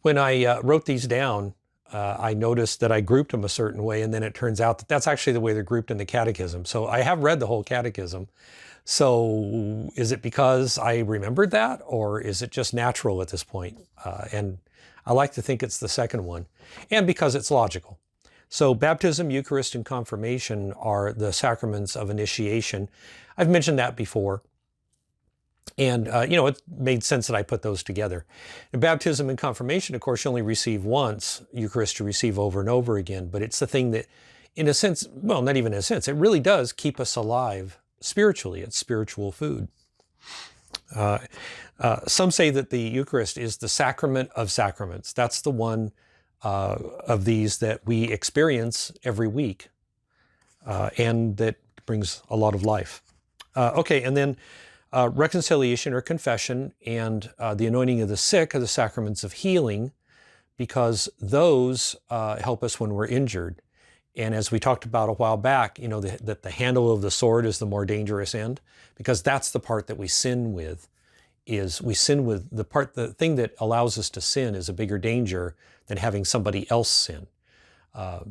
When I wrote these down, I noticed that I grouped them a certain way, and then it turns out that that's actually the way they're grouped in the catechism. So I have read the whole catechism. So is it because I remembered that, or is it just natural at this point? And I like to think it's the second one, and because it's logical. So baptism, Eucharist, and confirmation are the sacraments of initiation. I've mentioned that before. And, it made sense that I put those together. In baptism and confirmation, of course, you only receive once. Eucharist you receive over and over again. But it's the thing that, in a sense, well, not even in a sense, it really does keep us alive spiritually. It's spiritual food. Some say that the Eucharist is the sacrament of sacraments. That's the one of these that we experience every week, and that brings a lot of life. Okay, and then reconciliation or confession and the anointing of the sick are the sacraments of healing, because those help us when we're injured. And as we talked about a while back, that the handle of the sword is the more dangerous end, because that's the part that we sin with. The thing that allows us to sin is a bigger danger than having somebody else sin. I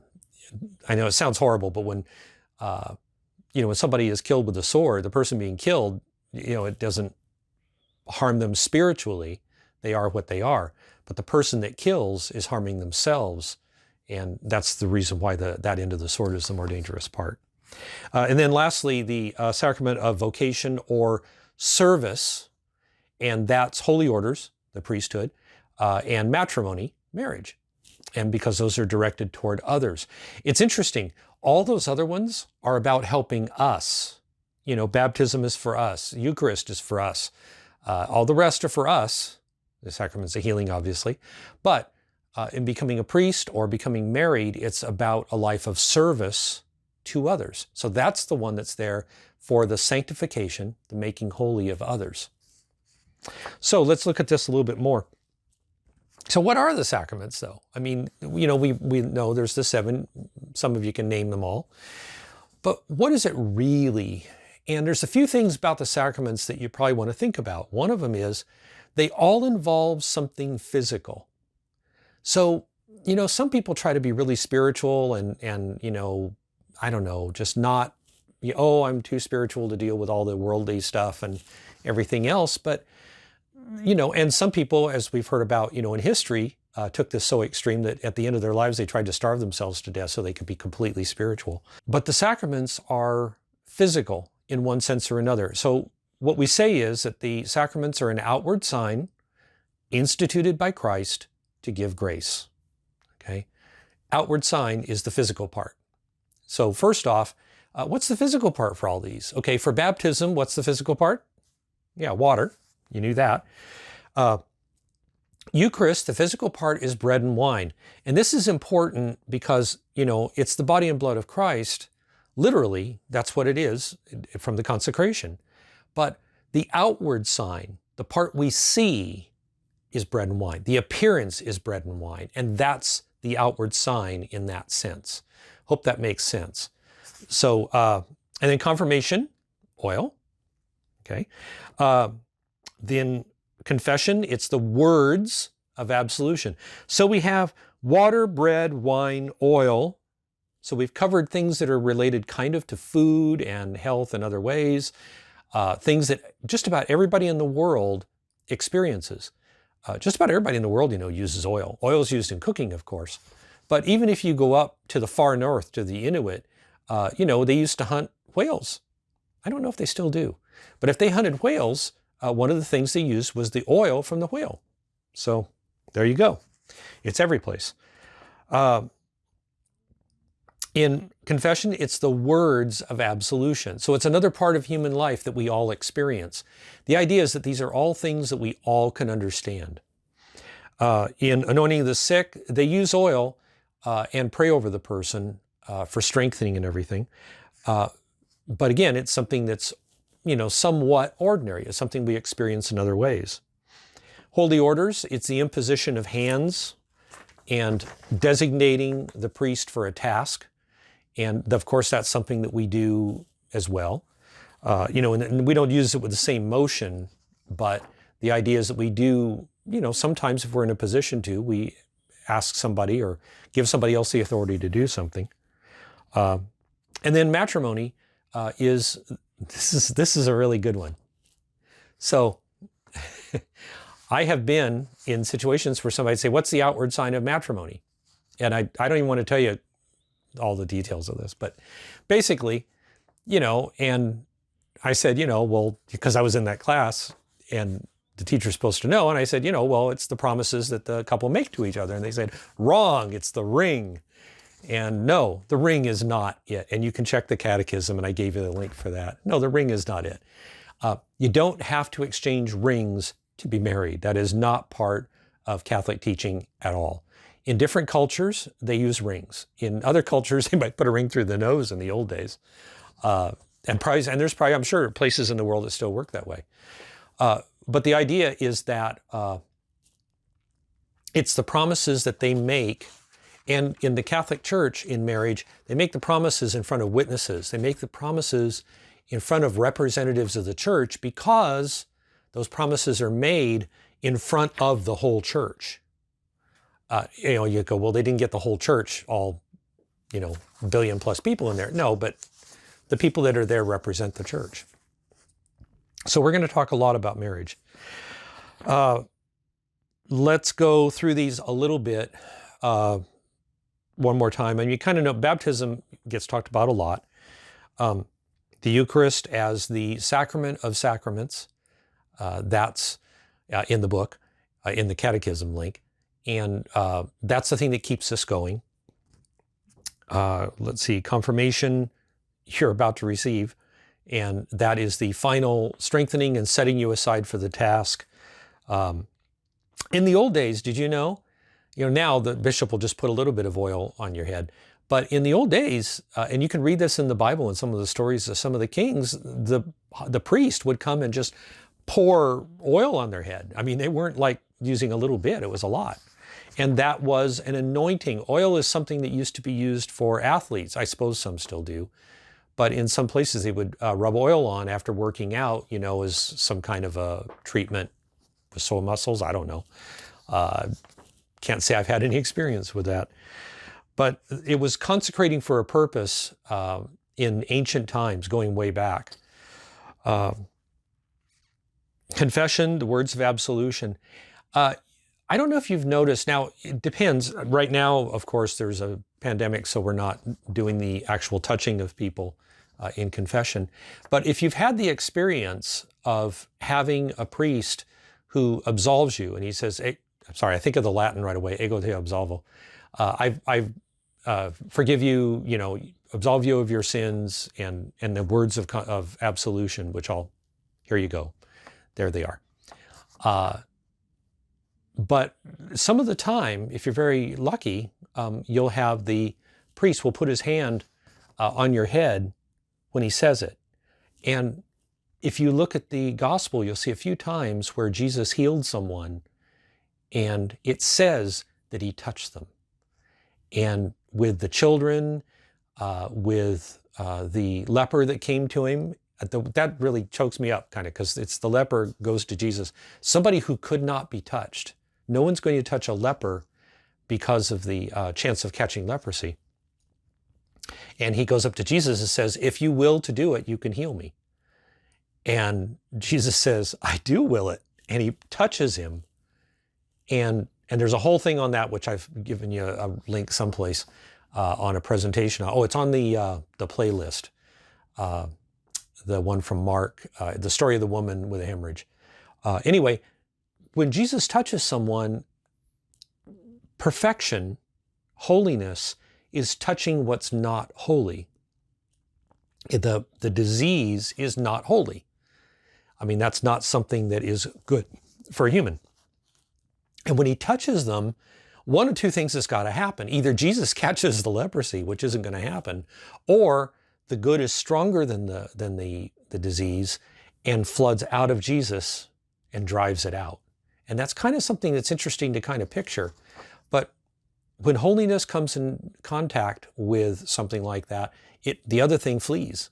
know it sounds horrible, but when somebody is killed with a sword, the person being killed, it doesn't harm them spiritually. They are what they are. But the person that kills is harming themselves. And that's the reason why that end of the sword is the more dangerous part. And then lastly, the sacrament of vocation or service, and that's holy orders, the priesthood, and matrimony, marriage. And because those are directed toward others. It's interesting, all those other ones are about helping us. Baptism is for us, Eucharist is for us. All the rest are for us, the sacraments of healing, obviously. But in becoming a priest or becoming married, it's about a life of service to others. So that's the one that's there for the sanctification, the making holy of others. So let's look at this a little bit more. So what are the sacraments, though? I mean, we know there's the 7. Some of you can name them all. But what is it really? And there's a few things about the sacraments that you probably want to think about. One of them is they all involve something physical. So, some people try to be really spiritual and I don't know, just not, I'm too spiritual to deal with all the worldly stuff and everything else. But, and some people, as we've heard about, in history, took this so extreme that at the end of their lives, they tried to starve themselves to death so they could be completely spiritual. But the sacraments are physical in one sense or another. So what we say is that the sacraments are an outward sign instituted by Christ to give grace. Okay? Outward sign is the physical part. So first off, what's the physical part for all these? Okay, for baptism, what's the physical part? Yeah, water. You knew that. Eucharist, the physical part is bread and wine. And this is important because, it's the body and blood of Christ. Literally, that's what it is from the consecration. But the outward sign, the part we see, is bread and wine. The appearance is bread and wine. And that's the outward sign in that sense. Hope that makes sense. So, and then confirmation, oil. Okay. Then confession, it's the words of absolution. So we have water, bread, wine, oil. So we've covered things that are related kind of to food and health and other ways, things that just about everybody in the world experiences. Just about everybody in the world, uses oil. Oil is used in cooking, of course. But even if you go up to the far north, to the Inuit, they used to hunt whales. I don't know if they still do. But if they hunted whales, one of the things they used was the oil from the whale. So there you go. It's every place. In confession, it's the words of absolution. So it's another part of human life that we all experience. The idea is that these are all things that we all can understand. In anointing the sick, they use oil and pray over the person for strengthening and everything. But again, it's something that's, somewhat ordinary. It's something we experience in other ways. Holy orders, it's the imposition of hands and designating the priest for a task. And of course, that's something that we do as well. And we don't use it with the same motion, but the idea is that we do sometimes if we're in a position to, we ask somebody or give somebody else the authority to do something. And then matrimony this is a really good one. So I have been in situations where somebody say, what's the outward sign of matrimony? And I don't even want to tell you all the details of this, but basically, and I said, well, because I was in that class and the teacher's supposed to know. And I said, well, it's the promises that the couple make to each other. And they said, wrong, it's the ring. And no, the ring is not it. And you can check the catechism, and I gave you the link for that. No, the ring is not it. You don't have to exchange rings to be married. That is not part of Catholic teaching at all. In different cultures, they use rings. In other cultures, they might put a ring through the nose in the old days. And there's probably, I'm sure, places in the world that still work that way. But the idea is that it's the promises that they make. And in the Catholic Church, in marriage, they make the promises in front of witnesses. They make the promises in front of representatives of the church because those promises are made in front of the whole church. You go, well, they didn't get the whole church, all, a billion plus people in there. No, but the people that are there represent the church. So we're going to talk a lot about marriage. Let's go through these a little bit one more time. And you kind of know baptism gets talked about a lot. The Eucharist as the sacrament of sacraments, that's in the book, in the catechism link. And that's the thing that keeps us going. Let's see, confirmation you're about to receive. And that is the final strengthening and setting you aside for the task. In the old days, did you know? Now the bishop will just put a little bit of oil on your head. But in the old days, and you can read this in the Bible and some of the stories of some of the kings, the priest would come and just pour oil on their head. I mean, they weren't like using a little bit, it was a lot. And that was an anointing. Oil is something that used to be used for athletes. I suppose some still do. But in some places they would rub oil on after working out, as some kind of a treatment with sore muscles. I don't know. Can't say I've had any experience with that. But it was consecrating for a purpose in ancient times, going way back. Confession, the words of absolution. I don't know if you've noticed, now it depends. Right now, of course, there's a pandemic, so we're not doing the actual touching of people in confession. But if you've had the experience of having a priest who absolves you, and he says, I think of the Latin right away, ego te absolvo. I forgive you, absolve you of your sins, and the words of absolution, which here you go. There they are. But some of the time, if you're very lucky, you'll have the priest will put his hand on your head when he says it. And if you look at the gospel, you'll see a few times where Jesus healed someone and it says that he touched them. And with the children, with the leper that came to him, that really chokes me up kind of, because it's the leper goes to Jesus, somebody who could not be touched. No one's going to touch a leper because of the chance of catching leprosy. And he goes up to Jesus and says, if you will to do it, you can heal me. And Jesus says, I do will it. And he touches him. And there's a whole thing on that, which I've given you a link someplace on a presentation. Oh, it's on the playlist. The one from Mark, the story of the woman with a hemorrhage. Anyway, when Jesus touches someone, perfection, holiness, is touching what's not holy. The disease is not holy. I mean, that's not something that is good for a human. And when he touches them, one of two things has got to happen. Either Jesus catches the leprosy, which isn't going to happen, or the good is stronger than the disease and floods out of Jesus and drives it out. And that's kind of something that's interesting to kind of picture. But when holiness comes in contact with something like that, the other thing flees.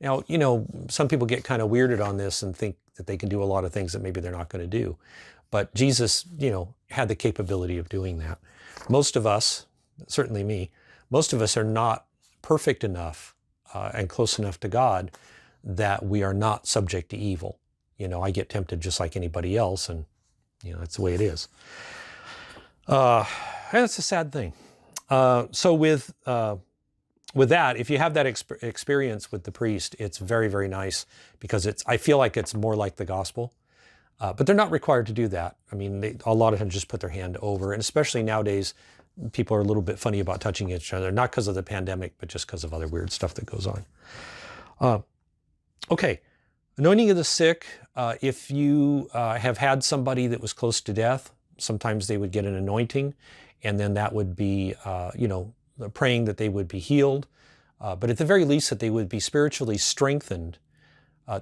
Now, some people get kind of weirded on this and think that they can do a lot of things that maybe they're not going to do. But Jesus, had the capability of doing that. Most of us, certainly me, most of us are not perfect enough and close enough to God that we are not subject to evil. I get tempted just like anybody else, and that's the way it is. And it's a sad thing. So with that, if you have that experience with the priest, it's very, very nice, because I feel like it's more like the gospel. But they're not required to do that. I mean, they a lot of times just put their hand over, and especially nowadays, people are a little bit funny about touching each other, not because of the pandemic, but just because of other weird stuff that goes on. Okay, anointing of the sick. If you have had somebody that was close to death, sometimes they would get an anointing, and then that would be, praying that they would be healed, but at the very least that they would be spiritually strengthened.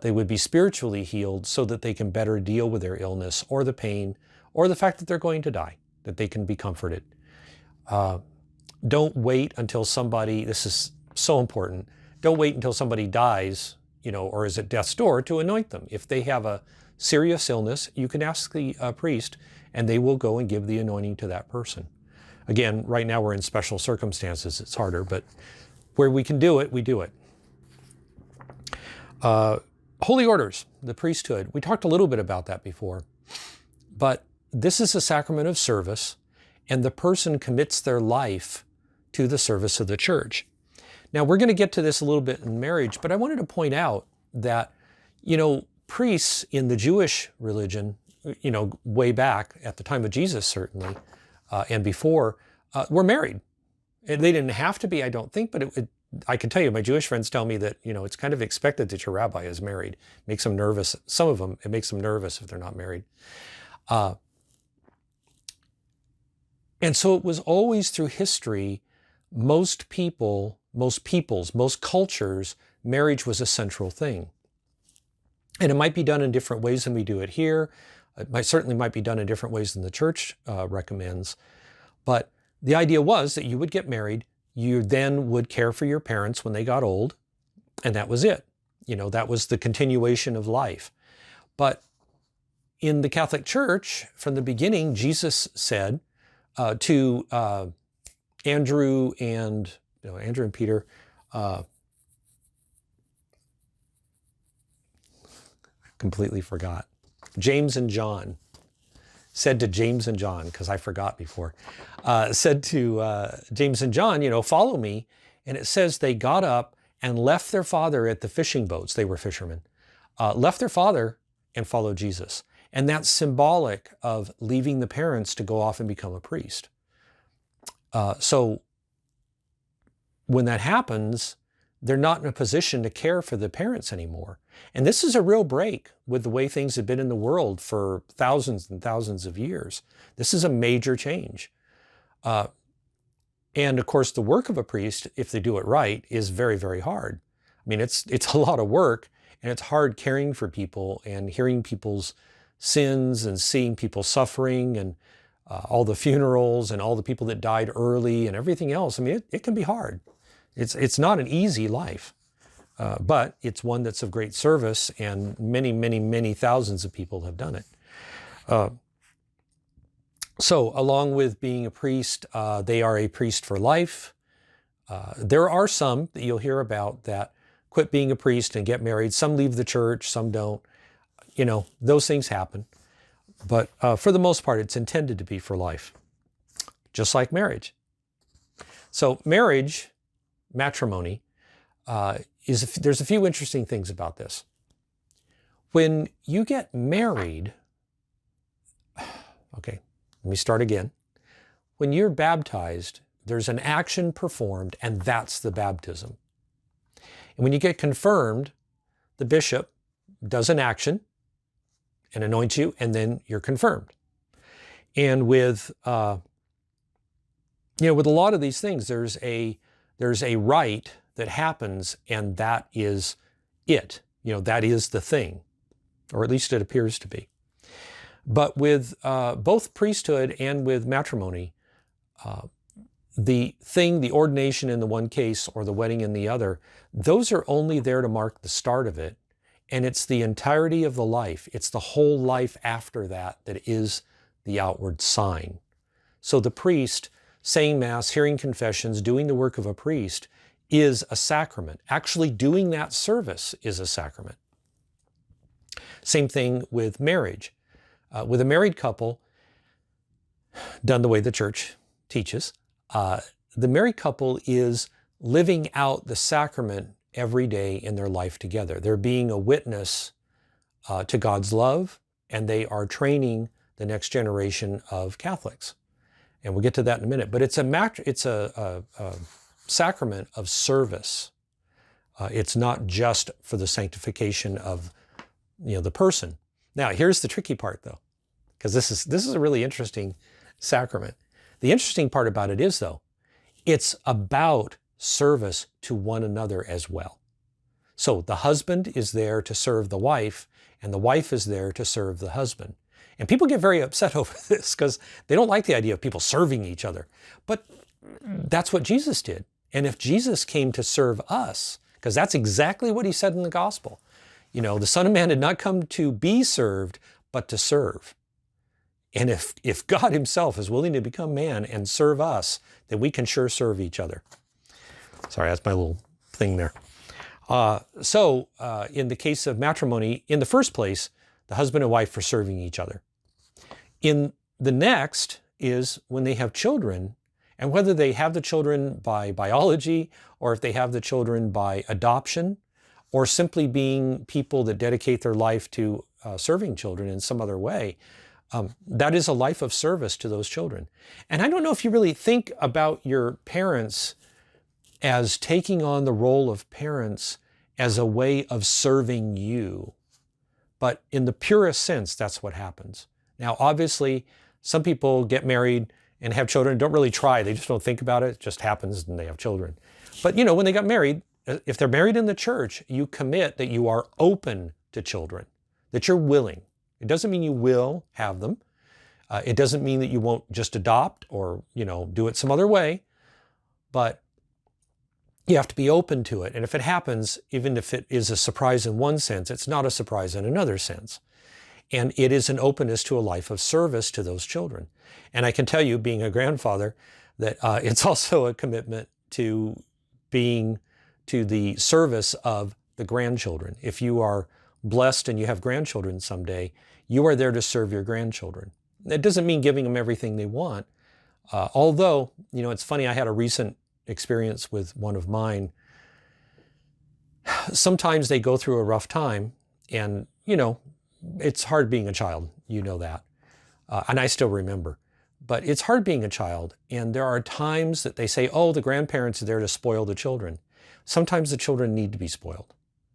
They would be spiritually healed so that they can better deal with their illness or the pain or the fact that they're going to die, that they can be comforted. Don't wait until somebody, this is so important, don't wait until somebody dies, or is at death's door to anoint them. If they have a serious illness, you can ask the priest, and they will go and give the anointing to that person. Again, right now we're in special circumstances, it's harder, but where we can do it, we do it. Holy orders, the priesthood. We talked a little bit about that before, but this is a sacrament of service, and the person commits their life to the service of the church. Now, we're going to get to this a little bit in marriage, but I wanted to point out that, priests in the Jewish religion, way back at the time of Jesus, certainly, and before, were married. And they didn't have to be, I don't think, but I can tell you, my Jewish friends tell me that, it's kind of expected that your rabbi is married. It makes them nervous. Some of them, it makes them nervous if they're not married. And so it was always through history, most peoples, most cultures, marriage was a central thing. And it might be done in different ways than we do it here. It certainly might be done in different ways than the church recommends. But the idea was that you would get married, you then would care for your parents when they got old, and that was it. That was the continuation of life. But in the Catholic Church, from the beginning, Jesus said to Andrew and Peter, completely forgot. James and John, said to James and John, because I forgot before, said to James and John, follow me. And it says they got up and left their father at the fishing boats. They were fishermen. Left their father and followed Jesus. And that's symbolic of leaving the parents to go off and become a priest. So when that happens, they're not in a position to care for the parents anymore. And this is a real break with the way things have been in the world for thousands and thousands of years. This is a major change. And of course, the work of a priest, if they do it right, is very, very hard. I mean, it's a lot of work, and it's hard caring for people and hearing people's sins and seeing people suffering, and all the funerals and all the people that died early and everything else. I mean, it can be hard. It's not an easy life, but it's one that's of great service, and many, many, many thousands of people have done it. So along with being a priest, they are a priest for life. There are some that you'll hear about that quit being a priest and get married. Some leave the church, some don't. Those things happen. But for the most part, it's intended to be for life, just like marriage. So marriage, matrimony, there's a few interesting things about this. When you get married, okay, let me start again. When you're baptized, there's an action performed, and that's the baptism. And when you get confirmed, the bishop does an action and anoints you, and then you're confirmed. And with a lot of these things, there's a rite that happens, and that is it. That is the thing, or at least it appears to be. But with both priesthood and with matrimony, the ordination in the one case or the wedding in the other, those are only there to mark the start of it. And it's the entirety of the life. It's the whole life after that that is the outward sign. So the priest saying Mass, hearing confessions, doing the work of a priest is a sacrament. Actually doing that service is a sacrament. Same thing with marriage. With a married couple, done the way the church teaches, the married couple is living out the sacrament every day in their life together. They're being a witness to God's love, and they are training the next generation of Catholics. And we'll get to that in a minute. But it's a sacrament of service. It's not just for the sanctification of the person. Now, here's the tricky part, though, because this is a really interesting sacrament. The interesting part about it is, though, it's about service to one another as well. So the husband is there to serve the wife, and the wife is there to serve the husband. And people get very upset over this because they don't like the idea of people serving each other. But that's what Jesus did. And if Jesus came to serve us, because that's exactly what he said in the gospel, the Son of Man did not come to be served, but to serve. And if God himself is willing to become man and serve us, then we can sure serve each other. Sorry, that's my little thing there. So in the case of matrimony, in the first place, the husband and wife are serving each other. In the next is when they have children, and whether they have the children by biology, or if they have the children by adoption, or simply being people that dedicate their life to serving children in some other way, that is a life of service to those children. And I don't know if you really think about your parents as taking on the role of parents as a way of serving you. But in the purest sense, that's what happens. Now, obviously, some people get married and have children, don't really try. They just don't think about it. It just happens and they have children. But, when they got married, if they're married in the church, you commit that you are open to children, that you're willing. It doesn't mean you will have them. It doesn't mean that you won't just adopt or, do it some other way. But you have to be open to it. And if it happens, even if it is a surprise in one sense, it's not a surprise in another sense. And it is an openness to a life of service to those children. And I can tell you, being a grandfather, that it's also a commitment to being to the service of the grandchildren. If you are blessed and you have grandchildren someday, you are there to serve your grandchildren. That doesn't mean giving them everything they want. Although, it's funny, I had a recent experience with one of mine. Sometimes they go through a rough time, and, it's hard being a child, that. And I still remember. But it's hard being a child, and there are times that they say, oh, the grandparents are there to spoil the children. Sometimes the children need to be spoiled.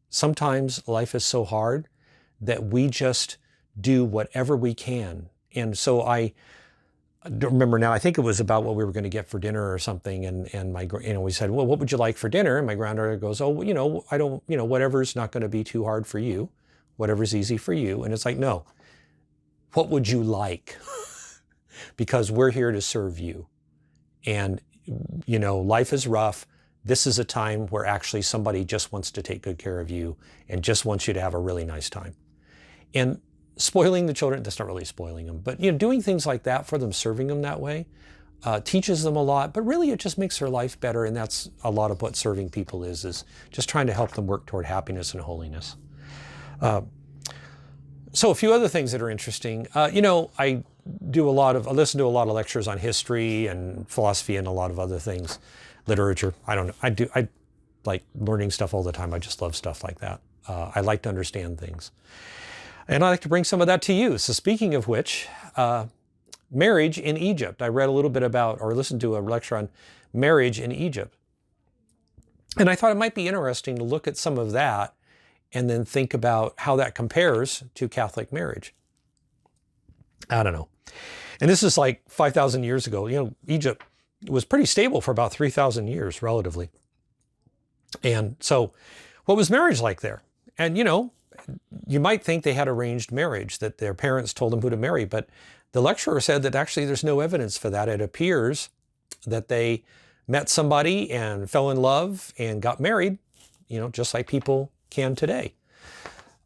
Sometimes life is so hard that we just do whatever we can. And so I don't remember now, I think it was about what we were going to get for dinner or something. And we said, well, what would you like for dinner? And my granddaughter goes, oh, I don't, whatever's not going to be too hard for you, whatever's easy for you. And it's like, no, what would you like? Because we're here to serve you. And, life is rough. This is a time where actually somebody just wants to take good care of you and just wants you to have a really nice time. And spoiling the children, that's not really spoiling them, but doing things like that for them, serving them that way, teaches them a lot, but really it just makes their life better. And that's a lot of what serving people is just trying to help them work toward happiness and holiness. So a few other things that are interesting. I listen to a lot of lectures on history and philosophy and a lot of other things, literature. I like learning stuff all the time. I just love stuff like that. I like to understand things. And I like to bring some of that to you. So speaking of which, marriage in Egypt. I read a little bit about, or listened to a lecture on marriage in Egypt. And I thought it might be interesting to look at some of that and then think about how that compares to Catholic marriage. I don't know. And this is like 5,000 years ago. Egypt was pretty stable for about 3,000 years, relatively. And so what was marriage like there? And, you might think they had arranged marriage, that their parents told them who to marry, but the lecturer said that actually there's no evidence for that. It appears that they met somebody and fell in love and got married, just like people can today.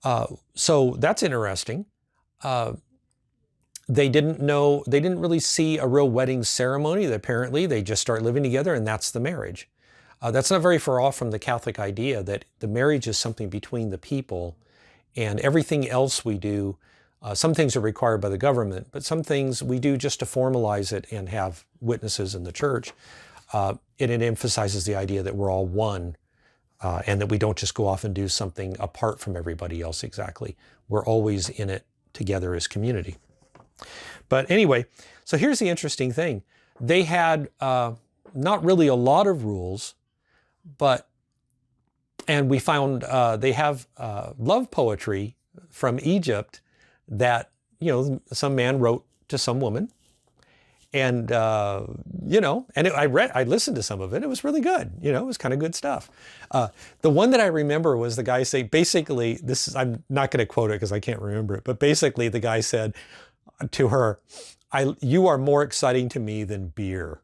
So that's interesting. Uh, they didn't really see a real wedding ceremony. Apparently, they just start living together and that's the marriage. That's not very far off from the Catholic idea that the marriage is something between the people, and everything else we do, some things are required by the government, but some things we do just to formalize it and have witnesses in the church. It emphasizes the idea that we're all one, and that we don't just go off and do something apart from everybody else exactly. We're always in it together as community. But anyway, so here's the interesting thing. They had not really a lot of rules, and we found they have love poetry from Egypt that, some man wrote to some woman. And, I listened to some of it. It was really good. It was kind of good stuff. The one that I remember was the guy say, basically, I'm not going to quote it because I can't remember it, but basically the guy said to her, you are more exciting to me than beer.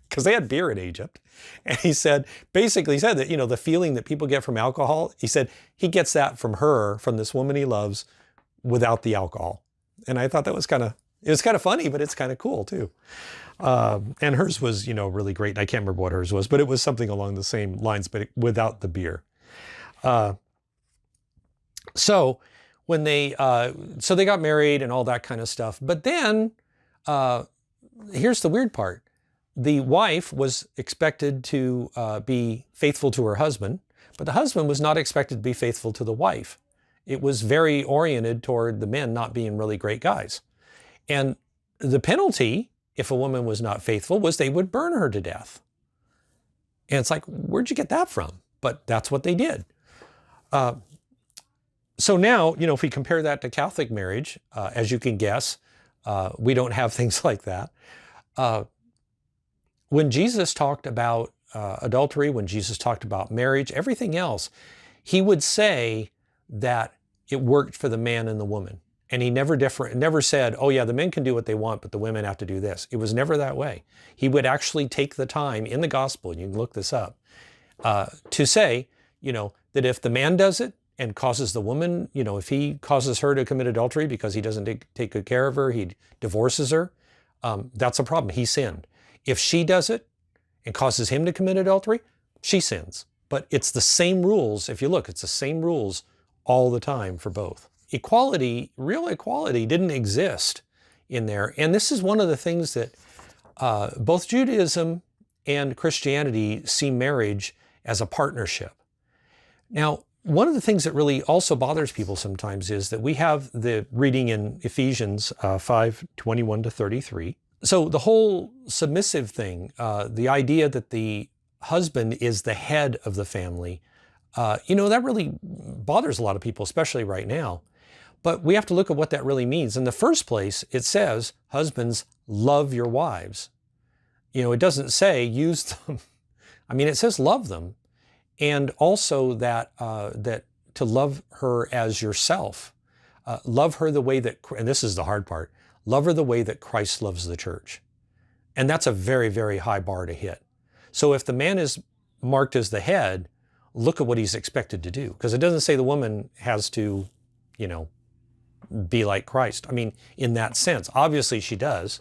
Because they had beer in Egypt. And he said that, the feeling that people get from alcohol, he said he gets that from her, from this woman he loves, without the alcohol. And I thought it was kind of funny, but it's kind of cool too. And hers was, really great. I can't remember what hers was, but it was something along the same lines, but without the beer. So when they got married and all that kind of stuff. But then, here's the weird part. The wife was expected to be faithful to her husband, but the husband was not expected to be faithful to the wife. It was very oriented toward the men not being really great guys. And the penalty, if a woman was not faithful, was they would burn her to death. And it's like, where'd you get that from? But that's what they did. So now, if we compare that to Catholic marriage, as you can guess, we don't have things like that. When Jesus talked about adultery, when Jesus talked about marriage, everything else, he would say that it worked for the man and the woman. And he never said, oh yeah, the men can do what they want, but the women have to do this. It was never that way. He would actually take the time in the gospel, and you can look this up, to say, that if the man does it and causes the woman, if he causes her to commit adultery because he doesn't take good care of her, he divorces her, that's a problem. He sinned. If she does it and causes him to commit adultery, she sins. But it's the same rules. If you look, it's the same rules all the time for both. Real equality didn't exist in there. And this is one of the things that both Judaism and Christianity see marriage as a partnership. Now, one of the things that really also bothers people sometimes is that we have the reading in Ephesians 5:21-33. So the whole submissive thing, the idea that the husband is the head of the family, that really bothers a lot of people, especially right now. But we have to look at what that really means. In the first place, it says, husbands, love your wives. It doesn't say use them. It says love them. And also that to love her as yourself. Love her the way that, and this is the hard part, love her the way that Christ loves the church. And that's a very, very high bar to hit. So if the man is marked as the head, look at what he's expected to do. Because it doesn't say the woman has to, be like Christ. In that sense, obviously she does.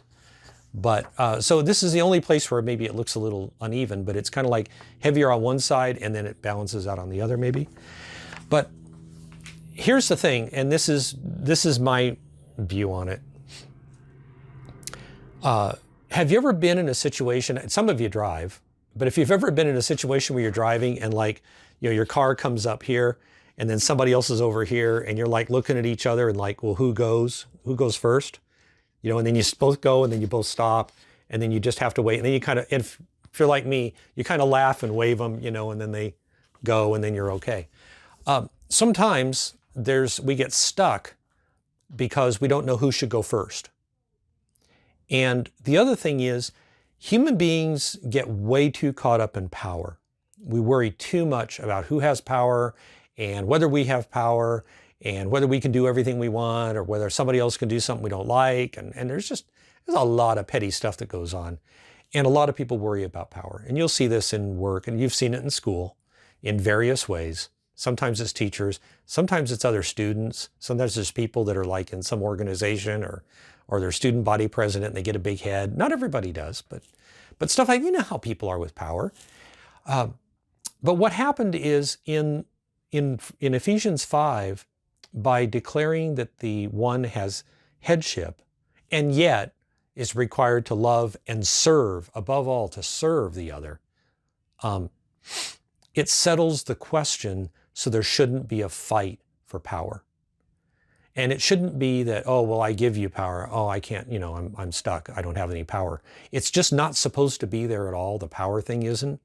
But so this is the only place where maybe it looks a little uneven, but it's kind of like heavier on one side and then it balances out on the other maybe. But here's the thing, and this is my view on it. Have you ever been in a situation, some of you drive, but if you've ever been in a situation where you're driving and your car comes up here and then somebody else is over here and you're looking at each other and well, who goes first? And then you both go and then you both stop and then you just have to wait. And then you kind of, if you're like me, you kind of laugh and wave them, and then they go and then you're okay. Sometimes we get stuck because we don't know who should go first. And the other thing is, human beings get way too caught up in power. We worry too much about who has power and whether we have power and whether we can do everything we want or whether somebody else can do something we don't like. And there's a lot of petty stuff that goes on. And a lot of people worry about power. And you'll see this in work, and you've seen it in school in various ways. Sometimes it's teachers. Sometimes it's other students. Sometimes there's people that are like in some organization or their student body president and they get a big head. Not everybody does, but stuff like, you know how people are with power. But what happened is in Ephesians 5, by declaring that the one has headship and yet is required to love and serve, above all, to serve the other, it settles the question so there shouldn't be a fight for power. And it shouldn't be that, oh, well, I give you power. Oh, I can't, you know, I'm stuck. I don't have any power. It's just not supposed to be there at all. The power thing isn't.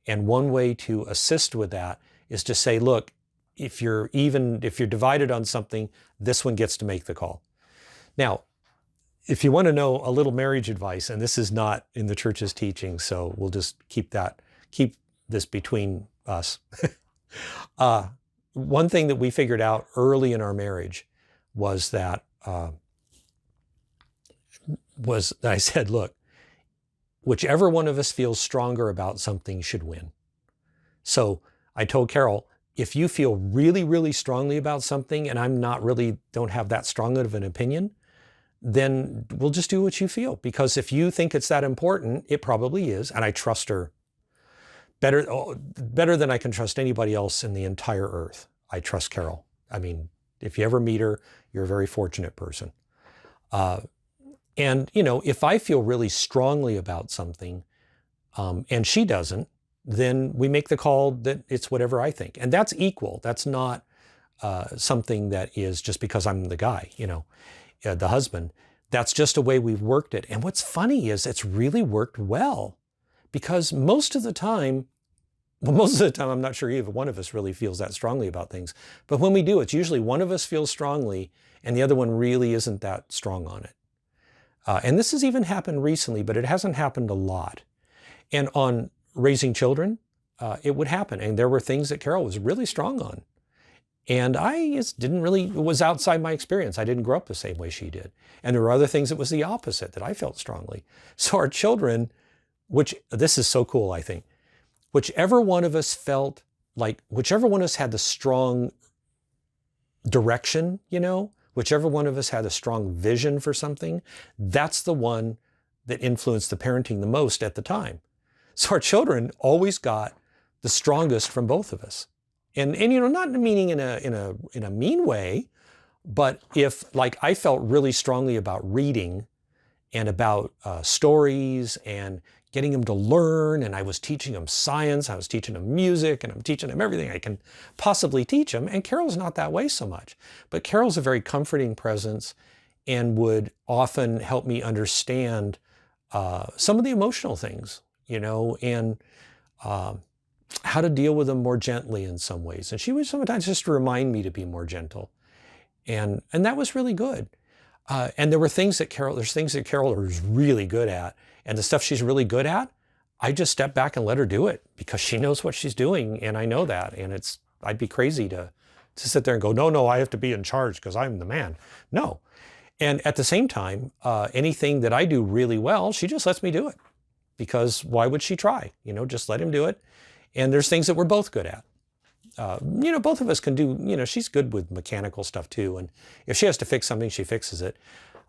And one way to assist with that is to say, look, if you're divided on something, this one gets to make the call. Now, if you want to know a little marriage advice, and this is not in the church's teaching, so we'll just keep this between us. One thing that we figured out early in our marriage was that I said, look, whichever one of us feels stronger about something should win. So I told Carol, if you feel really, really strongly about something and don't have that strong of an opinion, then we'll just do what you feel. Because if you think it's that important, it probably is. And I trust her better than I can trust anybody else in the entire earth. I trust Carol. I mean, if you ever meet her, you're a very fortunate person. And, you know, if I feel really strongly about something and she doesn't, then we make the call that it's whatever I think. And that's equal. That's not something that is just because I'm the guy, you know, the husband. That's just a way we've worked it. And what's funny is it's really worked well, because most of the time, I'm not sure either one of us really feels that strongly about things. But when we do, it's usually one of us feels strongly and the other one really isn't that strong on it. And this has even happened recently, but it hasn't happened a lot. And on raising children, it would happen. And there were things that Carol was really strong on. And I just it was outside my experience. I didn't grow up the same way she did. And there were other things that was the opposite that I felt strongly. So our children, this is so cool, I think, whichever one of us had the strong direction, you know, whichever one of us had a strong vision for something, that's the one that influenced the parenting the most at the time. So our children always got the strongest from both of us. And you know, not meaning in a mean way, but if like I felt really strongly about reading and about stories and getting them to learn, and I was teaching them science, I was teaching them music, and I'm teaching them everything I can possibly teach them. And Carol's not that way so much. But Carol's a very comforting presence and would often help me understand some of the emotional things, you know, and how to deal with them more gently in some ways. And she would sometimes just remind me to be more gentle. And that was really good. And there's things that Carol is really good at. And the stuff she's really good at, I just step back and let her do it because she knows what she's doing. And I know that. And I'd be crazy to sit there and go, no, I have to be in charge because I'm the man. No. And at the same time, anything that I do really well, she just lets me do it, because why would she try? You know, just let him do it. And there's things that we're both good at. You know, both of us can do, you know, she's good with mechanical stuff too. And if she has to fix something, she fixes it.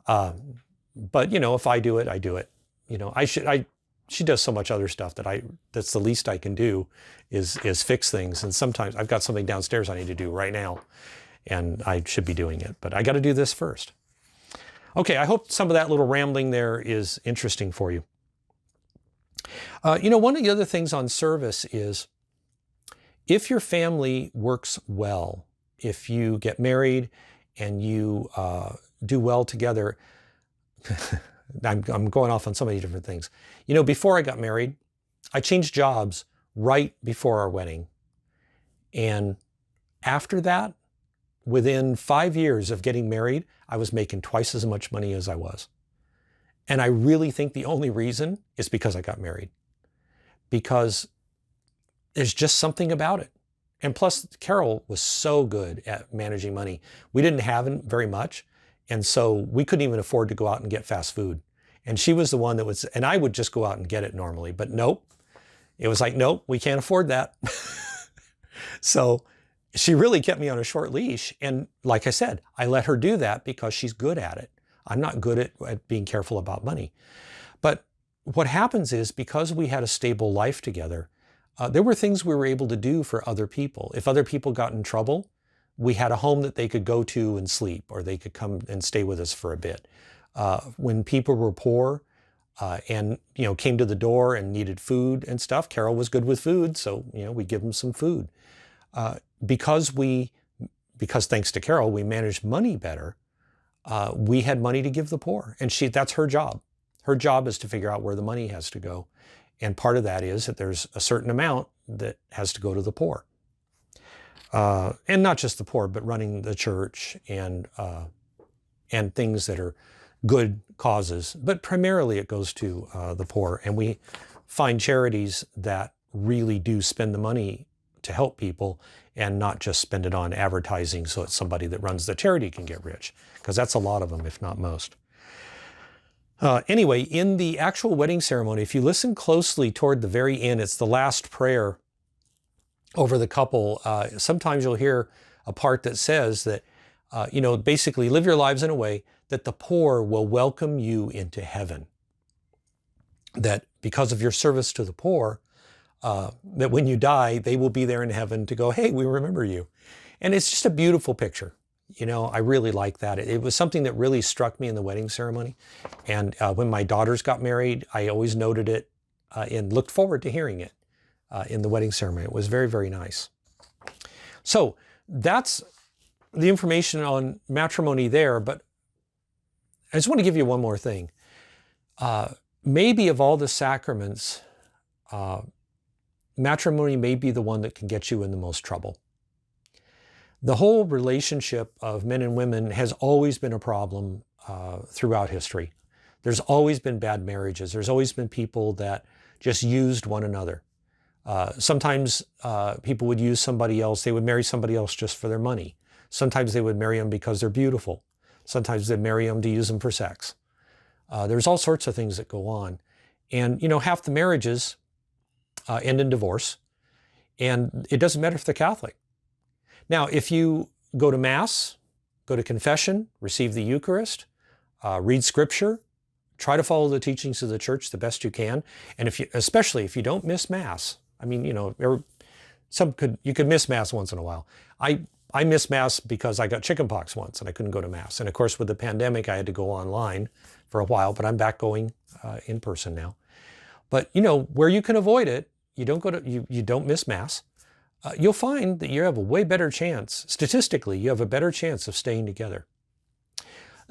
But, you know, if I do it, I do it. You know, she does so much other stuff that's the least I can do is fix things. And sometimes I've got something downstairs I need to do right now and I should be doing it, but I got to do this first. Okay. I hope some of that little rambling there is interesting for you. You know, one of the other things on service is if your family works well, if you get married and you do well together, I'm going off on so many different things. You know, before I got married, I changed jobs right before our wedding. And after that, within 5 years of getting married, I was making twice as much money as I was. And I really think the only reason is because I got married. Because there's just something about it. And plus, Carol was so good at managing money. We didn't have very much. And so we couldn't even afford to go out and get fast food. And she was the one and I would just go out and get it normally, but nope. It was like, nope, we can't afford that. So she really kept me on a short leash. And like I said, I let her do that because she's good at it. I'm not good at being careful about money. But what happens is, because we had a stable life together, there were things we were able to do for other people. If other people got in trouble, we had a home that they could go to and sleep, or they could come and stay with us for a bit. When people were poor and came to the door and needed food and stuff, Carol was good with food, so we'd give them some food. Because thanks to Carol, we managed money better. We had money to give the poor, and that's her job. Her job is to figure out where the money has to go. And part of that is that there's a certain amount that has to go to the poor. And not just the poor, but running the church and things that are good causes. But primarily it goes to the poor. And we find charities that really do spend the money to help people, and not just spend it on advertising so that somebody that runs the charity can get rich, because that's a lot of them, if not most. Anyway, in the actual wedding ceremony, if you listen closely toward the very end, it's the last prayer over the couple. Sometimes you'll hear a part that says that, basically live your lives in a way that the poor will welcome you into heaven. That because of your service to the poor, that when you die, they will be there in heaven to go, hey, we remember you. And it's just a beautiful picture. I really like that. It was something that really struck me in the wedding ceremony. And when my daughters got married, I always noted it and looked forward to hearing it in the wedding ceremony. It was very, very nice. So that's the information on matrimony there. But I just want to give you one more thing. Maybe of all the sacraments, matrimony may be the one that can get you in the most trouble. The whole relationship of men and women has always been a problem throughout history. There's always been bad marriages. There's always been people that just used one another. Sometimes people would use somebody else. They would marry somebody else just for their money. Sometimes they would marry them because they're beautiful. Sometimes they'd marry them to use them for sex. There's all sorts of things that go on. And, half the marriages end in divorce. And it doesn't matter if they're Catholic. Now, if you go to Mass, go to confession, receive the Eucharist, read Scripture, try to follow the teachings of the church the best you can, and especially if you don't miss Mass. I mean, you could miss Mass once in a while. I missed Mass because I got chickenpox once and I couldn't go to Mass. And of course, with the pandemic, I had to go online for a while, but I'm back going in person now. But where you can avoid it, you don't miss Mass. You'll find that you have a way better chance, statistically, you have a better chance of staying together.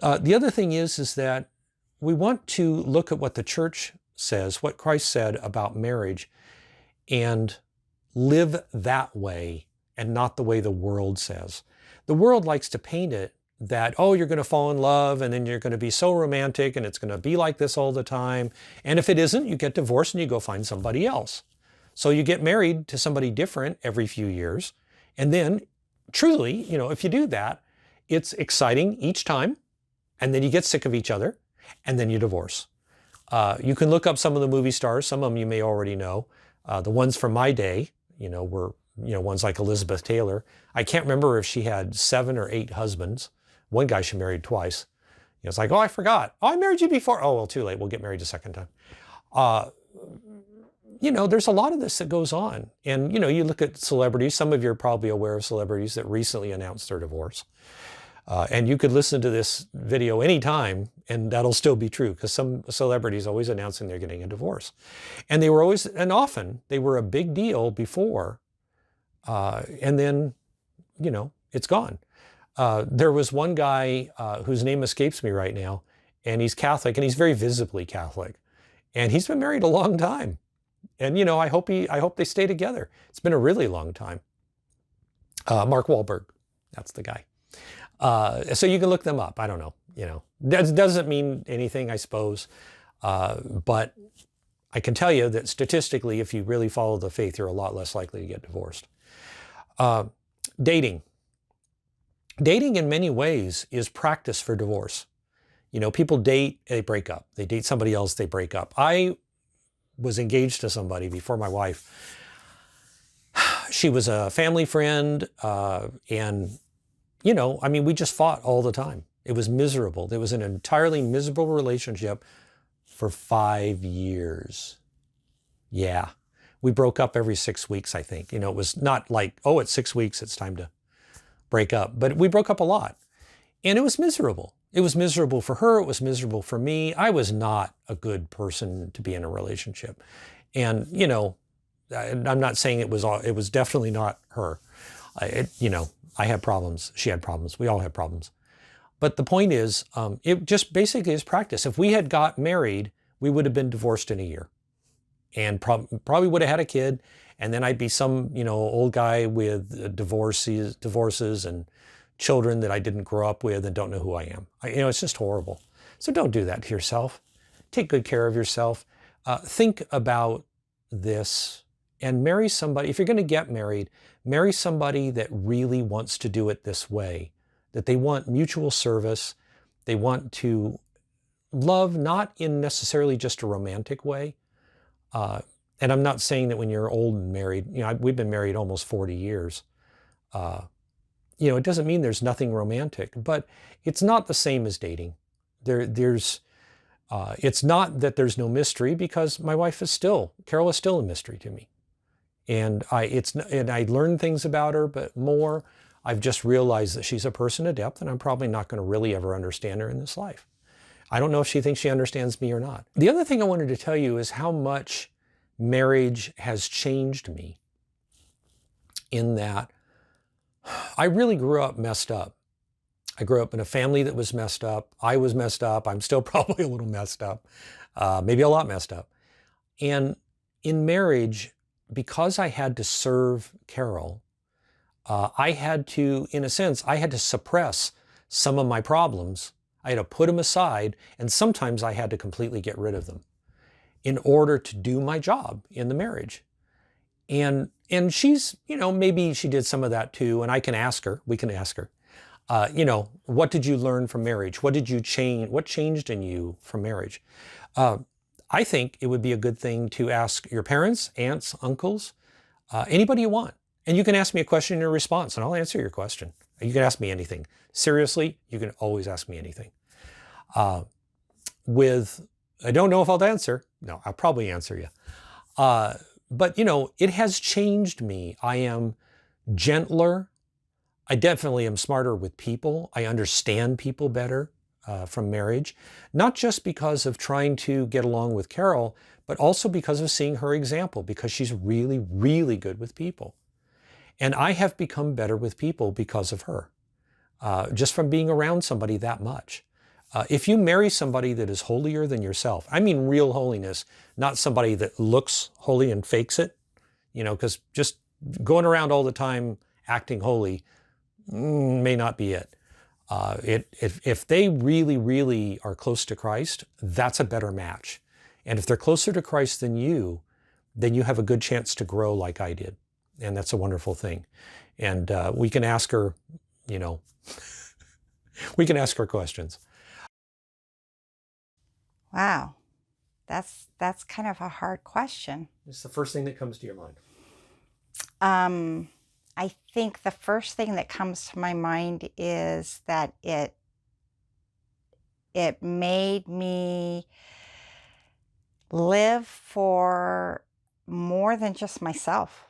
The other thing is that we want to look at what the church says, what Christ said about marriage, and live that way and not the way the world says. The world likes to paint it that, oh, you're going to fall in love and then you're going to be so romantic and it's going to be like this all the time. And if it isn't, you get divorced and you go find somebody else. So you get married to somebody different every few years. And then truly, if you do that, it's exciting each time. And then you get sick of each other and then you divorce. You can look up some of the movie stars. Some of them you may already know. The ones from my day, were, ones like Elizabeth Taylor. I can't remember if she had 7 or 8 husbands. One guy she married twice. It's like, oh, I forgot. Oh, I married you before. Oh, well, too late. We'll get married a second time. There's a lot of this that goes on. And, you look at celebrities. Some of you are probably aware of celebrities that recently announced their divorce. And you could listen to this video anytime and that'll still be true, because some celebrities always announcing they're getting a divorce. And often they were a big deal before. And then, it's gone. There was one guy whose name escapes me right now, and he's Catholic, and he's very visibly Catholic. And he's been married a long time. And, I hope they stay together. It's been a really long time. Mark Wahlberg, that's the guy. So you can look them up. I don't know, that doesn't mean anything, I suppose. But I can tell you that statistically, if you really follow the faith, you're a lot less likely to get divorced. Dating. Dating in many ways is practice for divorce. People date, they break up. They date somebody else, they break up. I was engaged to somebody before my wife. She was a family friend, and, you know, I mean, we just fought all the time. It was miserable. There was an entirely miserable relationship for 5 years. Yeah. We broke up every 6 weeks, I think. You know, it was not like, oh, it's 6 weeks, it's time to break up. But we broke up a lot. And it was miserable. It was miserable for her. It was miserable for me. I was not a good person to be in a relationship. And, you know, I'm not saying it was definitely not her. You know, I had problems. She had problems. We all had problems. But the point is, it just basically is practice. If we had got married, we would have been divorced in a year, and probably would have had a kid. And then I'd be some, you know, old guy with divorces and children that I didn't grow up with and don't know who I am. You know, it's just horrible. So don't do that to yourself. Take good care of yourself. Think about this and marry somebody. If you're going to get married, marry somebody that really wants to do it this way, that they want mutual service. They want to love, not in necessarily just a romantic way. And I'm not saying that when you're old and married, you know, we've been married almost 40 years. You know, it doesn't mean there's nothing romantic, but it's not the same as dating. It's not that there's no mystery, because my wife Carol is still a mystery to me. And I learned things about her, but more, I've just realized that she's a person of depth, and I'm probably not going to really ever understand her in this life. I don't know if she thinks she understands me or not. The other thing I wanted to tell you is how much marriage has changed me, in that I really grew up messed up. I grew up in a family that was messed up. I was messed up. I'm still probably a little messed up, maybe a lot messed up. And in marriage, because I had to serve Carol, I had to, in a sense, I had to suppress some of my problems. I had to put them aside, and sometimes I had to completely get rid of them in order to do my job in the marriage. And she's, you know, maybe she did some of that too, and I can ask her, we can ask her, you know, what did you learn from marriage? What did you change? What changed in you from marriage? I think it would be a good thing to ask your parents, aunts, uncles, anybody you want. And you can ask me a question in your response, and I'll answer your question. You can ask me anything. Seriously, you can always ask me anything. I don't know if I'll answer. No, I'll probably answer you. But, you know, it has changed me. I am gentler. I definitely am smarter with people. I understand people better from marriage, not just because of trying to get along with Carol, but also because of seeing her example, because she's really, really good with people. And I have become better with people because of her, just from being around somebody that much. If you marry somebody that is holier than yourself, I mean real holiness, not somebody that looks holy and fakes it, you know, because just going around all the time acting holy may not be it. If they really, really are close to Christ, that's a better match. And if they're closer to Christ than you, then you have a good chance to grow like I did. And that's a wonderful thing. And we can ask her, you know, we can ask her questions. Wow, that's kind of a hard question. It's the first thing that comes to your mind. I think the first thing that comes to my mind is that it made me live for more than just myself.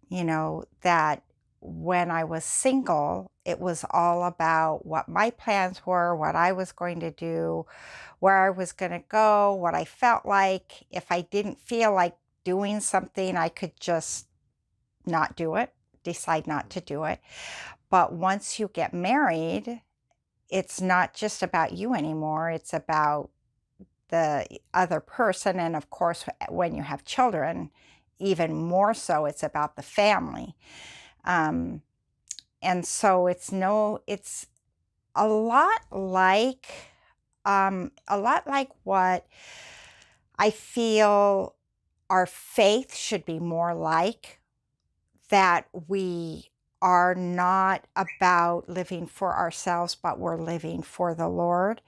You know, that when I was single, it was all about what my plans were, what I was going to do, where I was going to go, what I felt like. If I didn't feel like doing something, I could just not do it, decide not to do it. But once you get married, it's not just about you anymore. It's about the other person. And of course, when you have children, even more so, it's about the family. And so it's a lot like what I feel our faith should be more like, that we are not about living for ourselves, but we're living for the Lord.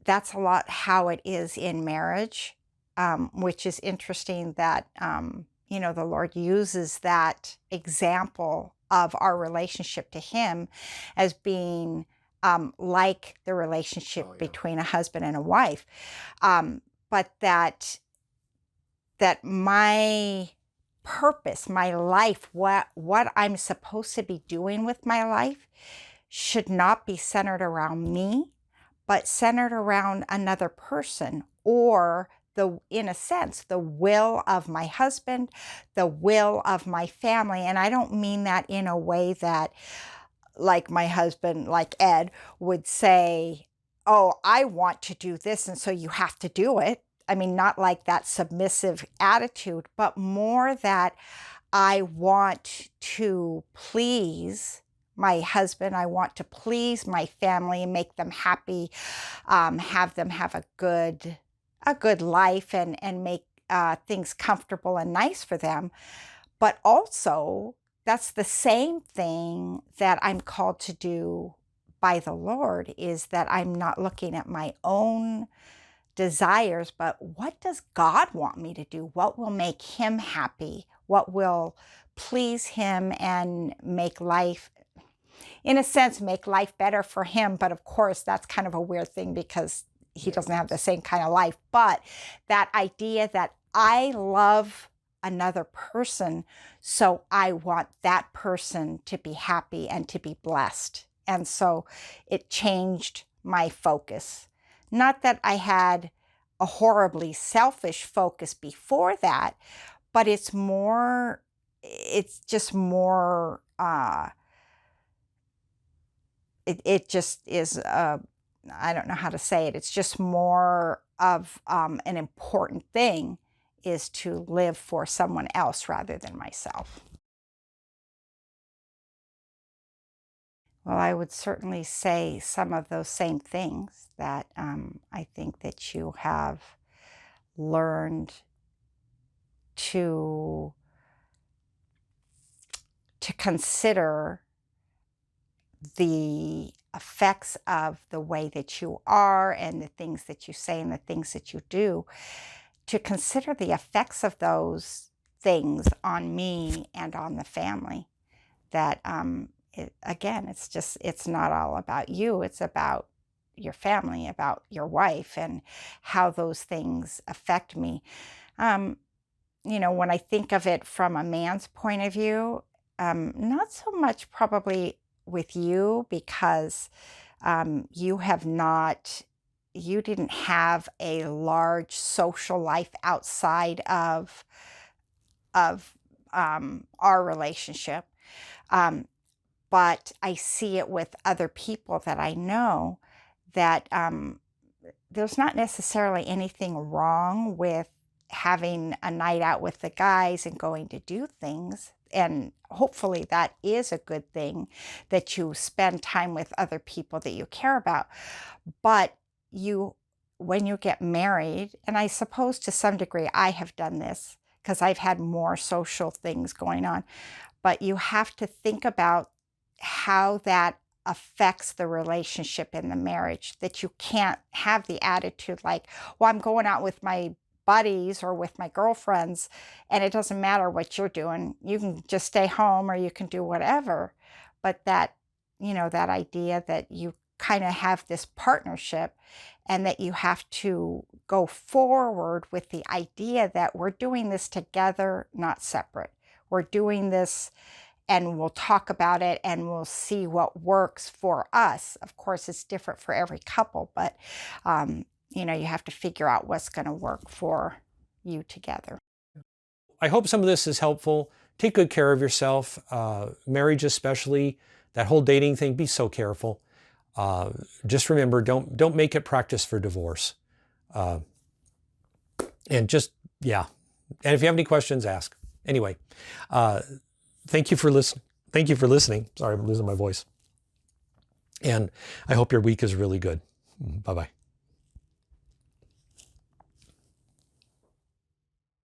That's a lot how it is in marriage, which is interesting that the Lord uses that example of our relationship to Him as being like the relationship between a husband and a wife. But that my purpose, my life, what I'm supposed to be doing with my life should not be centered around me, but centered around another person, or in a sense, the will of my husband, the will of my family. And I don't mean that in a way that, like my husband, like Ed, would say, oh, I want to do this, and so you have to do it. I mean, not like that submissive attitude, but more that I want to please my husband. I want to please my family and make them happy, have them have a good life, and make things comfortable and nice for them. But also, that's the same thing that I'm called to do by the Lord, is that I'm not looking at my own desires, but what does God want me to do? What will make Him happy? What will please Him and make life, in a sense, make life better for Him? But of course, that's kind of a weird thing because He doesn't have the same kind of life. But that idea that I love another person, so I want that person to be happy and to be blessed. And so it changed my focus. Not that I had a horribly selfish focus before that, but it's just more, it just is, I don't know how to say it. It's just more of an important thing, is to live for someone else rather than myself. Well, I would certainly say some of those same things, that I think that you have learned to consider the effects of the way that you are and the things that you say and the things that you do, to consider the effects of those things on me and on the family. That again, it's not all about you. It's about your family, about your wife, and how those things affect me. When I think of it from a man's point of view, not so much probably with you, because you didn't have a large social life outside of our relationship. But I see it with other people that I know, that there's not necessarily anything wrong with having a night out with the guys and going to do things. And hopefully that is a good thing, that you spend time with other people that you care about. But when you get married, and I suppose to some degree I have done this because I've had more social things going on, but you have to think about how that affects the relationship in the marriage. That you can't have the attitude like, well, I'm going out with my buddies or with my girlfriends, and it doesn't matter what you're doing. You can just stay home or you can do whatever. But that idea that you kind of have this partnership, and that you have to go forward with the idea that we're doing this together, not separate. We're doing this, and we'll talk about it, and we'll see what works for us. Of course, it's different for every couple, but you have to figure out what's going to work for you together. I hope some of this is helpful. Take good care of yourself. Marriage especially, that whole dating thing, be so careful. Just remember, don't make it practice for divorce. And just, yeah. And if you have any questions, ask. Anyway, thank you for listening. Thank you for listening. Sorry, I'm losing my voice. And I hope your week is really good. Bye-bye.